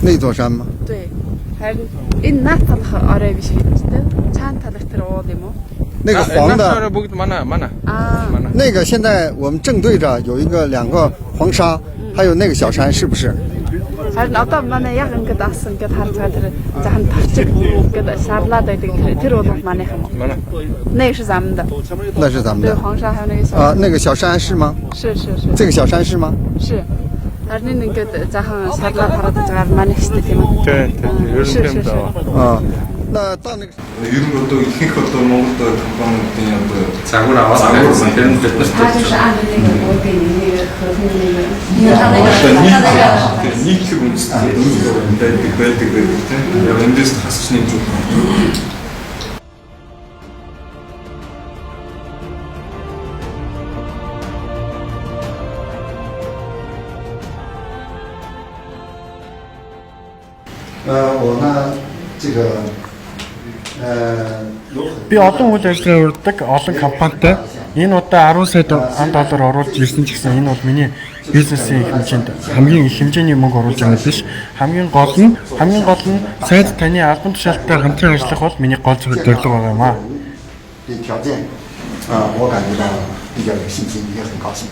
那座山吗？对，还是那他们和阿拉比是的，产他的特罗的么？那个黄的啊，那个现在我们正对着有两个黄沙，还有那个小山，是不是？还是那到那那样个大森个他才的，咱他这个沙拉的这个特罗的嘛那什么？那是咱们的，那是咱们的。对，黄沙还有那个小啊，那个小山是吗？是。这个小山是吗？是。还是那个咱沙拉他的这个嘛那是的吗？对，是。啊。那到那个 ер нь одоо ихэнх одоо Монголд компаниудын одоо загвар аваад тэрэн дээр他就是按照那个我给你那个合同那个，нийт үндэстэй байдаг тийм. Яг эндээс хасч нэмж өгөх. Би олон үйл ажиллагаа өргөдөг олон компанитай энэ удаа 10 сая доллар оруулж ирсэн ч гэсэн энэ бол миний бизнесийн хэмжээнд хамгийн их хэмжээний мөнгө оруулж байгаа биш. Хамгийн гол нь сайд таны албан тушаалттай хамтран ажиллах бол миний гол зорилго байгаа юм аа. 条件我感觉到比较有信心，也很高兴。